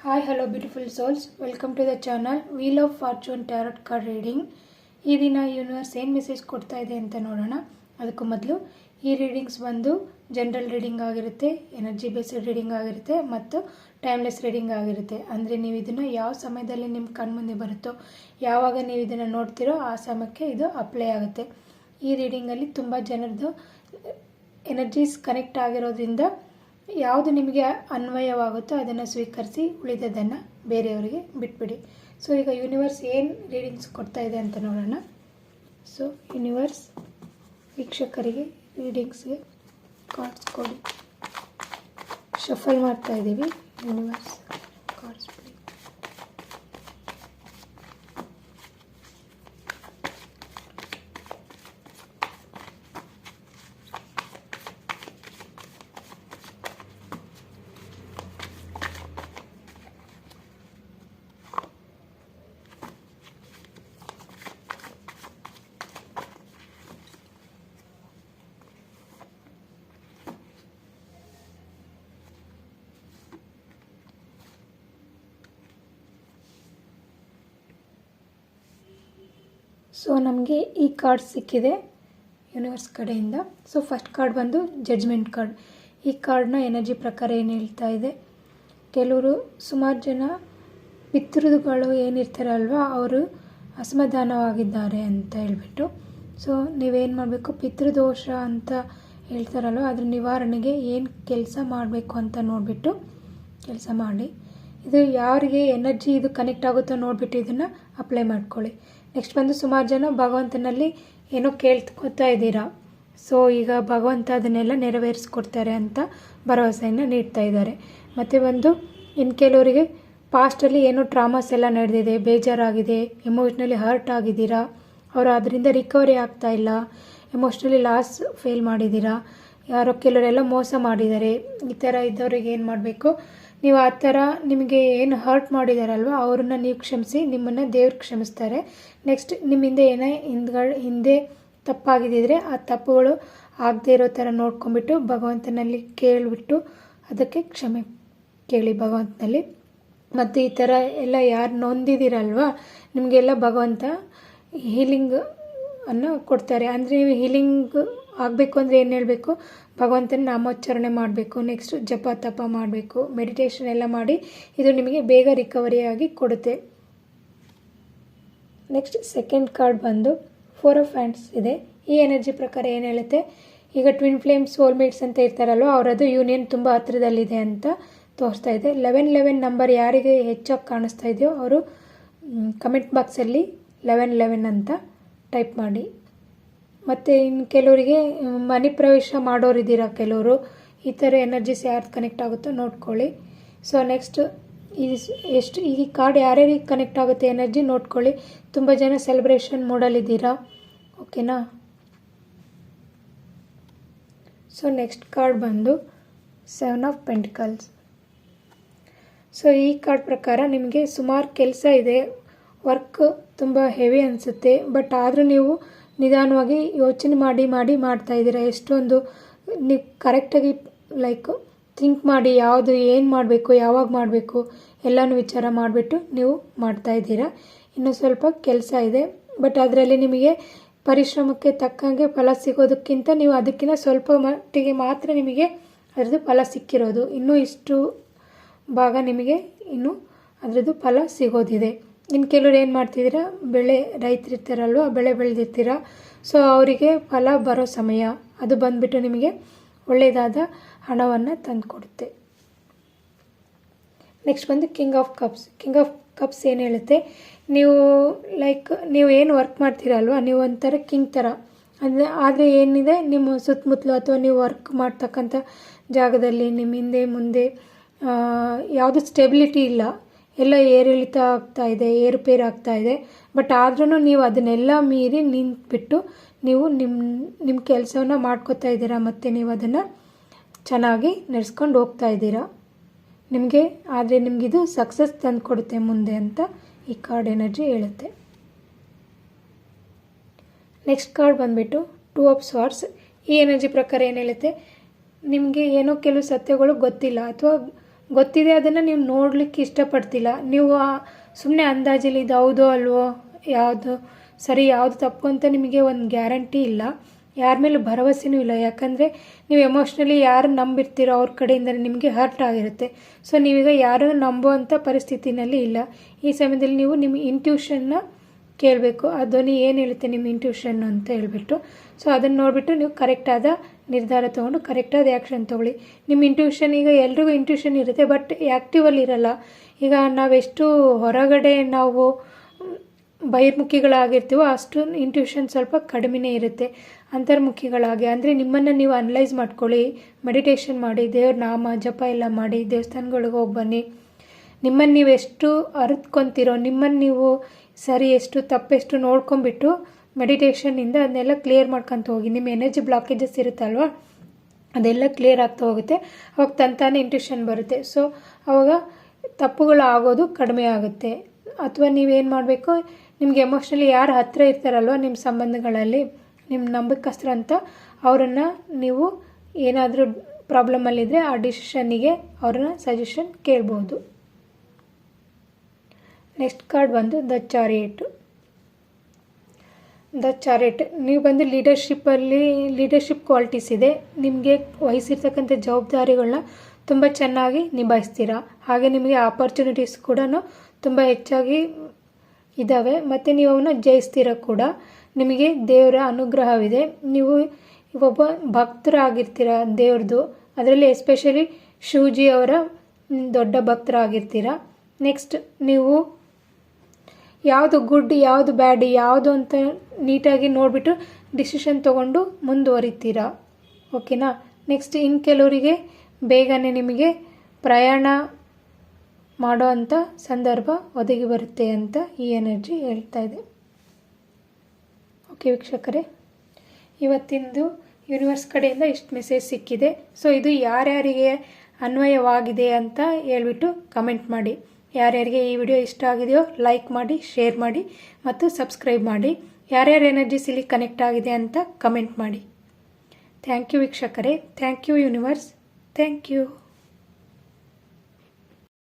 Hi, hello beautiful souls. Welcome to the channel Wheel of Fortune Tarot Card Reading. ಈ ದಿನ universe ಏನು message ಕೊಡ್ತಾ ಇದೆ ಅಂತ ನೋಡೋಣ. ಅದಕ್ಕೂ ಮೊದಲು ಈ ರೀಡಿಂಗ್ಸ್ ಬಂದು ಜನರಲ್ ರೀಡಿಂಗ್ ಆಗಿರುತ್ತೆ, ಎನರ್ಜಿ ಬೇಸ್ಡ್ ರೀಡಿಂಗ್ ಆಗಿರುತ್ತೆ ಮತ್ತು ಟೈಮ್ಲೆಸ್ ರೀಡಿಂಗ್ ಆಗಿರುತ್ತೆ. ಅಂದರೆ ನೀವು ಇದನ್ನು ಯಾವ ಸಮಯದಲ್ಲಿ ನಿಮ್ಮ ಕಣ್ಮುಂದೆ ಬರುತ್ತೋ, ಯಾವಾಗ ನೀವು ಇದನ್ನು ನೋಡ್ತೀರೋ ಆ ಸಮಯಕ್ಕೆ ಇದು ಅಪ್ಲೈ ಆಗುತ್ತೆ. ಈ ರೀಡಿಂಗಲ್ಲಿ ತುಂಬ ಜನರದ್ದು ಎನರ್ಜೀಸ್ ಕನೆಕ್ಟ್ ಆಗಿರೋದ್ರಿಂದ ಯಾವುದು ನಿಮಗೆ ಅನ್ವಯವಾಗುತ್ತೋ ಅದನ್ನು ಸ್ವೀಕರಿಸಿ, ಉಳಿದದನ್ನು ಬೇರೆಯವರಿಗೆ ಬಿಟ್ಬಿಡಿ. ಸೊ ಈಗ ಯೂನಿವರ್ಸ್ ಏನು ರೀಡಿಂಗ್ಸ್ ಕೊಡ್ತಾ ಇದೆ ಅಂತ ನೋಡೋಣ. ಸೊ ಯೂನಿವರ್ಸ್ ವೀಕ್ಷಕರಿಗೆ ರೀಡಿಂಗ್ಸ್ಗೆ ಕಾರ್ಡ್ಸ್ ಕೊಡಿ. ಶಫಲ್ ಮಾಡ್ತಾ ಇದ್ದೀವಿ. ಯೂನಿವರ್ಸ್ ಕಾರ್ಡ್ಸ್ ಕೊಡಿ. ಸೊ ನಮಗೆ ಈ ಕಾರ್ಡ್ ಸಿಕ್ಕಿದೆ ಯೂನಿವರ್ಸ್ ಕಡೆಯಿಂದ. ಸೊ ಫಸ್ಟ್ ಕಾರ್ಡ್ ಬಂದು ಜಡ್ಜ್ಮೆಂಟ್ ಕಾರ್ಡ್. ಈ ಕಾರ್ಡ್ನ ಎನರ್ಜಿ ಪ್ರಕಾರ ಏನು ಹೇಳ್ತಾ ಇದೆ, ಕೆಲವರು ಸುಮಾರು ಜನ ಪಿತೃಗಳು ಏನಿರ್ತಾರಲ್ವ ಅವರು ಅಸಮಾಧಾನವಾಗಿದ್ದಾರೆ ಅಂತ ಹೇಳ್ಬಿಟ್ಟು. ಸೊ ನೀವೇನು ಮಾಡಬೇಕು, ಪಿತೃದೋಷ ಅಂತ ಹೇಳ್ತಾರಲ್ವ ಅದ್ರ ನಿವಾರಣೆಗೆ ಏನು ಕೆಲಸ ಮಾಡಬೇಕು ಅಂತ ನೋಡಿಬಿಟ್ಟು ಕೆಲಸ ಮಾಡಿ. ಇದು ಯಾರಿಗೆ ಎನರ್ಜಿ ಇದು ಕನೆಕ್ಟ್ ಆಗುತ್ತೋ ನೋಡಿಬಿಟ್ಟು ಇದನ್ನು ಅಪ್ಲೈ ಮಾಡ್ಕೊಳ್ಳಿ. ನೆಕ್ಸ್ಟ್ ಬಂದು ಸುಮಾರು ಜನ ಭಗವಂತನಲ್ಲಿ ಏನೋ ಕೇಳ್ಕೊತಾ ಇದ್ದೀರಾ. ಸೊ ಈಗ ಭಗವಂತ ಅದನ್ನೆಲ್ಲ ನೆರವೇರಿಸ್ಕೊಡ್ತಾರೆ ಅಂತ ಭರವಸೆಯನ್ನು ನೀಡ್ತಾ ಇದ್ದಾರೆ. ಮತ್ತು ಒಂದು ಇನ್ನು ಕೆಲವರಿಗೆ ಪಾಸ್ಟಲ್ಲಿ ಏನೋ ಟ್ರಾಮಾಸ್ ಎಲ್ಲ ನಡೆದಿದೆ, ಬೇಜಾರಾಗಿದೆ, ಎಮೋಷ್ನಲಿ ಹರ್ಟ್ ಆಗಿದ್ದೀರಾ, ಅವರು ಅದರಿಂದ ರಿಕವರಿ ಆಗ್ತಾ ಇಲ್ಲ, ಎಮೋಷ್ನಲಿ ಲಾಸ್ ಫೇಲ್ ಮಾಡಿದ್ದೀರಾ, ಯಾರೋ ಕೆಲವರೆಲ್ಲ ಮೋಸ ಮಾಡಿದ್ದಾರೆ. ಈ ಥರ ಇದ್ದವ್ರಿಗೆ ಏನು ಮಾಡಬೇಕು, ನೀವು ಆ ಥರ ನಿಮಗೆ ಏನು ಹರ್ಟ್ ಮಾಡಿದಾರಲ್ವ ಅವ್ರನ್ನ ನೀವು ಕ್ಷಮಿಸಿ, ನಿಮ್ಮನ್ನು ದೇವ್ರು ಕ್ಷಮಿಸ್ತಾರೆ. ನೆಕ್ಸ್ಟ್ ನಿಮ್ಮಿಂದ ಏನೇ ಹಿಂದೆ ತಪ್ಪಾಗಿದ್ದರೆ ಆ ತಪ್ಪುಗಳು ಆಗದೇ ಇರೋ ಥರ ನೋಡ್ಕೊಂಬಿಟ್ಟು ಭಗವಂತನಲ್ಲಿ ಕೇಳಿಬಿಟ್ಟು ಅದಕ್ಕೆ ಕ್ಷಮೆ ಕೇಳಿ ಭಗವಂತನಲ್ಲಿ. ಮತ್ತು ಈ ಥರ ಎಲ್ಲ ಯಾರು ನೊಂದಿದ್ದೀರಲ್ವ ನಿಮಗೆಲ್ಲ ಭಗವಂತ ಹೀಲಿಂಗ್ ಅನ್ನು ಕೊಡ್ತಾರೆ. ಅಂದರೆ ನೀವು ಹೀಲಿಂಗ್ ಆಗಬೇಕು ಅಂದರೆ ಏನು ಹೇಳಬೇಕು, ಭಗವಂತನ ನಾಮೋಚ್ಚಾರಣೆ ಮಾಡಬೇಕು, ನೆಕ್ಸ್ಟ್ ಜಪ ತಪ ಮಾಡಬೇಕು, ಮೆಡಿಟೇಷನ್ ಎಲ್ಲ ಮಾಡಿ ಇದು ನಿಮಗೆ ಬೇಗ ರಿಕವರಿಯಾಗಿ ಕೊಡುತ್ತೆ. ನೆಕ್ಸ್ಟ್ ಸೆಕೆಂಡ್ ಕಾರ್ಡ್ ಬಂದು 4 ಆಫ್ ಹ್ಯಾಂಡ್ಸ್ ಇದೆ. ಈ ಎನರ್ಜಿ ಪ್ರಕಾರ ಏನು ಹೇಳುತ್ತೆ, ಈಗ ಟ್ವಿನ್ ಫ್ಲೇಮ್ ಸೋಲ್ಮೇಟ್ಸ್ ಅಂತ ಇರ್ತಾರಲ್ವ ಅವರದು ಯೂನಿಯನ್ ತುಂಬ ಹತ್ರದಲ್ಲಿದೆ ಅಂತ ತೋರಿಸ್ತಾ ಇದೆ. 1111 ನಂಬರ್ ಯಾರಿಗೆ ಹೆಚ್ಚಾಗಿ ಕಾಣಿಸ್ತಾ ಇದೆಯೋ ಅವರು ಕಮೆಂಟ್ ಬಾಕ್ಸಲ್ಲಿ 1111 ಅಂತ ಟೈಪ್ ಮಾಡಿ. ಮತ್ತು ಇನ್ನು ಕೆಲವರಿಗೆ ಮನೆ ಪ್ರವೇಶ ಮಾಡೋರಿದ್ದೀರಾ, ಕೆಲವರು ಈ ಥರ ಎನರ್ಜಿಸ್ ಯಾರು ಕನೆಕ್ಟ್ ಆಗುತ್ತೋ ನೋಡ್ಕೊಳ್ಳಿ. ಸೊ ನೆಕ್ಸ್ಟ್ ಈ ಕಾರ್ಡ್ ಯಾರ್ಯಾರಿಗೆ ಕನೆಕ್ಟ್ ಆಗುತ್ತೆ ಎನರ್ಜಿ ನೋಡ್ಕೊಳ್ಳಿ. ತುಂಬ ಜನ ಸೆಲೆಬ್ರೇಷನ್ ಮೂಡಲ್ಲಿದ್ದೀರಾ, ಓಕೆನಾ. ಸೊ ನೆಕ್ಸ್ಟ್ ಕಾರ್ಡ್ ಬಂದು 7 ಆಫ್ ಪೆಂಟಿಕಲ್ಸ್. ಸೊ ಈ ಕಾರ್ಡ್ ಪ್ರಕಾರ ನಿಮಗೆ ಸುಮಾರು ಕೆಲಸ ಇದೆ, ವರ್ಕ್ ತುಂಬ ಹೆವಿ ಅನಿಸುತ್ತೆ, ಬಟ್ ಆದರೂ ನೀವು ನಿಧಾನವಾಗಿ ಯೋಚನೆ ಮಾಡಿ ಮಾಡ್ತಾಯಿದ್ದೀರಾ. ಎಷ್ಟೊಂದು ನೀವು ಕರೆಕ್ಟಾಗಿ ಥಿಂಕ್ ಮಾಡಿ ಯಾವುದು ಏನು ಮಾಡಬೇಕು, ಯಾವಾಗ ಮಾಡಬೇಕು ಎಲ್ಲನೂ ವಿಚಾರ ಮಾಡಿಬಿಟ್ಟು ನೀವು ಮಾಡ್ತಾಯಿದ್ದೀರಾ. ಇನ್ನೂ ಸ್ವಲ್ಪ ಕೆಲಸ ಇದೆ, ಬಟ್ ಅದರಲ್ಲಿ ನಿಮಗೆ ಪರಿಶ್ರಮಕ್ಕೆ ತಕ್ಕಂಗೆ ಫಲ ಸಿಗೋದಕ್ಕಿಂತ ನೀವು ಅದಕ್ಕಿಂತ ಸ್ವಲ್ಪ ಮಟ್ಟಿಗೆ ಮಾತ್ರ ನಿಮಗೆ ಅದರದ್ದು ಫಲ ಸಿಕ್ಕಿರೋದು. ಇನ್ನೂ ಇಷ್ಟು ಭಾಗ ನಿಮಗೆ ಇನ್ನೂ ಅದರದ್ದು ಫಲ ಸಿಗೋದಿದೆ. ಇನ್ನು ಕೆಲವರು ಏನು ಮಾಡ್ತಿದ್ದೀರಾ, ರೈತರಿರ್ತಾರಲ್ವ ಬೆಳೆ ಬೆಳೆದಿರ್ತೀರ, ಸೊ ಅವರಿಗೆ ಫಲ ಬರೋ ಸಮಯ ಅದು ಬಂದುಬಿಟ್ಟು ನಿಮಗೆ ಒಳ್ಳೆಯದಾದ ಹಣವನ್ನು ತಂದುಕೊಡುತ್ತೆ. ನೆಕ್ಸ್ಟ್ ಬಂದು king of cups. King of cups ಏನು ಹೇಳುತ್ತೆ, ನೀವು ಏನು ವರ್ಕ್ ಮಾಡ್ತೀರಲ್ವ ನೀವು ಒಂಥರ ಕಿಂಗ್ ಥರ. ಆದರೆ ಏನಿದೆ ನಿಮ್ಮ ಸುತ್ತಮುತ್ತಲು ಅಥವಾ ನೀವು ವರ್ಕ್ ಮಾಡ್ತಕ್ಕಂಥ ಜಾಗದಲ್ಲಿ ನಿಮ್ಮ ಹಿಂದೆ ಮುಂದೆ ಯಾವುದು ಸ್ಟೆಬಿಲಿಟಿ ಇಲ್ಲ, ಎಲ್ಲ ಏರಿಳಿತ ಆಗ್ತಾ ಇದೆ, ಏರುಪೇರು ಆಗ್ತಾ ಇದೆ. ಬಟ್ ಆದ್ರೂ ನೀವು ಅದನ್ನೆಲ್ಲ ಮೀರಿ ನಿಂತುಬಿಟ್ಟು ನೀವು ನಿಮ್ಮ ಕೆಲಸವನ್ನು ಮಾಡ್ಕೋತಾ ಇದ್ದೀರಾ ಮತ್ತು ನೀವು ಅದನ್ನು ಚೆನ್ನಾಗಿ ನಡೆಸ್ಕೊಂಡು ಹೋಗ್ತಾ ಇದ್ದೀರಾ. ಆದರೆ ನಿಮಗಿದು ಸಕ್ಸಸ್ ತಂದು ಕೊಡುತ್ತೆ ಮುಂದೆ ಅಂತ ಈ ಕಾರ್ಡ್ ಎನರ್ಜಿ ಹೇಳುತ್ತೆ. ನೆಕ್ಸ್ಟ್ ಕಾರ್ಡ್ ಬಂದುಬಿಟ್ಟು 2 ಆಫ್ ಸ್ವಾರ್ಡ್ಸ್. ಈ ಎನರ್ಜಿ ಪ್ರಕಾರ ಏನು ಹೇಳುತ್ತೆ, ನಿಮಗೆ ಏನೋ ಕೆಲವು ಸತ್ಯಗಳು ಗೊತ್ತಿಲ್ಲ ಅಥವಾ ಗೊತ್ತಿದೆ ಅದನ್ನು ನೀವು ನೋಡಲಿಕ್ಕೆ ಇಷ್ಟಪಡ್ತಿಲ್ಲ. ನೀವು ಸುಮ್ಮನೆ ಅಂದಾಜಲ್ಲಿ ಇದು ಹೌದೋ ಅಲ್ವೋ, ಯಾವುದು ಸರಿ ಯಾವುದು ತಪ್ಪು ಅಂತ ನಿಮಗೆ ಒಂದು ಗ್ಯಾರಂಟಿ ಇಲ್ಲ, ಯಾರ ಮೇಲೂ ಭರವಸೆನೂ ಇಲ್ಲ. ಯಾಕಂದರೆ ನೀವು ಎಮೋಷ್ನಲಿ ಯಾರು ನಂಬಿರ್ತೀರೋ ಅವ್ರ ಕಡೆಯಿಂದ ನಿಮಗೆ ಹರ್ಟ್ ಆಗಿರುತ್ತೆ. ಸೊ ನೀವೀಗ ಯಾರನ್ನು ನಂಬುವಂಥ ಪರಿಸ್ಥಿತಿನಲ್ಲಿ ಇಲ್ಲ. ಈ ಸಮಯದಲ್ಲಿ ನೀವು ನಿಮ್ಮ ಇಂಟ್ಯೂಷನ್ನ ಕೇಳಬೇಕು. ಆ ಧ್ವನಿ ಏನು ಹೇಳುತ್ತೆ ನಿಮ್ಮ ಇಂಟ್ಯೂಷನ್ ಅಂತ ಹೇಳ್ಬಿಟ್ಟು, ಸೊ ಅದನ್ನು ನೋಡಿಬಿಟ್ಟು ನೀವು ಕರೆಕ್ಟಾದ ನಿರ್ಧಾರ ತೊಗೊಂಡು ಕರೆಕ್ಟಾದ ಆ್ಯಕ್ಷನ್ ತೊಗೊಳ್ಳಿ. ನಿಮ್ಮ ಇಂಟ್ಯೂಷನ್, ಈಗ ಎಲ್ರಿಗೂ ಇಂಟ್ಯೂಷನ್ ಇರುತ್ತೆ, ಬಟ್ ಆ್ಯಕ್ಟಿವಲ್ಲಿ ಇರಲ್ಲ. ಈಗ ನಾವೆಷ್ಟು ಹೊರಗಡೆ ನಾವು ಬಹಿರ್ಮುಖಿಗಳಾಗಿರ್ತೀವೋ ಅಷ್ಟು ಇಂಟ್ಯೂಷನ್ ಸ್ವಲ್ಪ ಕಡಿಮೆನೇ ಇರುತ್ತೆ. ಅಂತರ್ಮುಖಿಗಳಾಗಿ ಅಂದರೆ ನಿಮ್ಮನ್ನು ನೀವು ಅನಲೈಸ್ ಮಾಡ್ಕೊಳ್ಳಿ, ಮೆಡಿಟೇಷನ್ ಮಾಡಿ, ದೇವ್ರ ನಾಮ ಜಪ ಎಲ್ಲ ಮಾಡಿ, ದೇವಸ್ಥಾನಗಳಿಗೆ ಹೋಗಿ ಬನ್ನಿ. ನಿಮ್ಮನ್ನು ನೀವು ಎಷ್ಟು ಅರಿತ್ಕೊತೀರೋ, ನಿಮ್ಮನ್ನು ನೀವು ಸರಿ ಎಷ್ಟು ತಪ್ಪೆಷ್ಟು ನೋಡ್ಕೊಂಬಿಟ್ಟು ಮೆಡಿಟೇಷನ್ನಿಂದ ಅದನ್ನೆಲ್ಲ ಕ್ಲಿಯರ್ ಮಾಡ್ಕೊತ ಹೋಗಿ. ನಿಮ್ಮ ಎನರ್ಜಿ ಬ್ಲಾಕೇಜಸ್ ಇರುತ್ತಲ್ವ, ಅದೆಲ್ಲ ಕ್ಲಿಯರ್ ಆಗ್ತಾ ಹೋಗುತ್ತೆ. ಅವಾಗ ತಂತಾನೆ ಇಂಟ್ಯೂಷನ್ ಬರುತ್ತೆ. ಸೊ ಅವಾಗ ತಪ್ಪುಗಳು ಆಗೋದು ಕಡಿಮೆ ಆಗುತ್ತೆ. ಅಥವಾ ನೀವೇನು ಮಾಡಬೇಕು, ನಿಮಗೆ ಎಮೋಷ್ನಲಿ ಯಾರು ಹತ್ತಿರ ಇರ್ತಾರಲ್ವ ನಿಮ್ಮ ಸಂಬಂಧಗಳಲ್ಲಿ, ನಿಮ್ಮ ನಂಬಿಕಸ್ತ್ರ ಅಂತ, ಅವರನ್ನು ನೀವು ಏನಾದರೂ ಪ್ರಾಬ್ಲಮಲ್ಲಿದ್ದರೆ ಆ ಡಿಸಿಷನ್ನಿಗೆ ಅವ್ರನ್ನ ಸಜೆಷನ್ ಕೇಳ್ಬೋದು. ನೆಕ್ಸ್ಟ್ ಕಾರ್ಡ್ ಬಂದು ದ ಚಾರಿಯಟ್. ನೀವು ಬಂದು ಲೀಡರ್ಶಿಪ್ ಕ್ವಾಲಿಟೀಸ್ ಇದೆ. ನಿಮಗೆ ವಹಿಸಿರ್ತಕ್ಕಂಥ ಜವಾಬ್ದಾರಿಗಳನ್ನ ತುಂಬ ಚೆನ್ನಾಗಿ ನಿಭಾಯಿಸ್ತೀರಾ. ಹಾಗೆ ನಿಮಗೆ ಆಪರ್ಚುನಿಟೀಸ್ ಕೂಡ ತುಂಬ ಹೆಚ್ಚಾಗಿ ಇದ್ದಾವೆ ಮತ್ತು ನೀವು ಅವನ್ನ ಜಯಿಸ್ತೀರ ಕೂಡ. ನಿಮಗೆ ದೇವರ ಅನುಗ್ರಹವಿದೆ. ನೀವು ಒಬ್ಬ ಭಕ್ತರಾಗಿರ್ತೀರ ದೇವ್ರದ್ದು, ಅದರಲ್ಲಿ ಎಸ್ಪೆಷಲಿ ಶಿವಜಿ ಅವರ ದೊಡ್ಡ ಭಕ್ತರಾಗಿರ್ತೀರ. ನೆಕ್ಸ್ಟ್ ನೀವು ಯಾವುದು ಗುಡ್ ಯಾವುದು ಬ್ಯಾಡ್ ಯಾವುದು ಅಂತ ನೀಟಾಗಿ ನೋಡಿಬಿಟ್ಟು ಡಿಸಿಷನ್ ತೊಗೊಂಡು ಮುಂದುವರಿತೀರಾ. ಓಕೆನಾ. ನೆಕ್ಸ್ಟ್ ಇನ್ನು ಕೆಲವರಿಗೆ ಬೇಗನೆ ನಿಮಗೆ ಪ್ರಯಾಣ ಮಾಡೋ ಅಂಥ ಸಂದರ್ಭ ಒದಗಿ ಬರುತ್ತೆ ಅಂತ ಈ ಎನರ್ಜಿ ಹೇಳ್ತಾ ಇದೆ. ಓಕೆ ವೀಕ್ಷಕರೇ, ಇವತ್ತಿಂದು ಯೂನಿವರ್ಸ್ ಕಡೆಯಿಂದ ಇಷ್ಟು ಮೆಸೇಜ್ ಸಿಕ್ಕಿದೆ. ಸೊ ಇದು ಯಾರ್ಯಾರಿಗೆ ಅನ್ವಯವಾಗಿದೆ ಅಂತ ಹೇಳ್ಬಿಟ್ಟು ಕಮೆಂಟ್ ಮಾಡಿ. ಯಾರ್ಯಾರಿಗೆ ಈ ವಿಡಿಯೋ ಇಷ್ಟ ಆಗಿದೆಯೋ ಲೈಕ್ ಮಾಡಿ, ಶೇರ್ ಮಾಡಿ ಮತ್ತು ಸಬ್ಸ್ಕ್ರೈಬ್ ಮಾಡಿ. ಯಾರ್ಯಾರ ಎನರ್ಜೀಸ್ ಇಲ್ಲಿ ಕನೆಕ್ಟ್ ಆಗಿದೆ ಅಂತ ಕಮೆಂಟ್ ಮಾಡಿ. ಥ್ಯಾಂಕ್ ಯು ವೀಕ್ಷಕರೇ. Thank you universe. Thank you.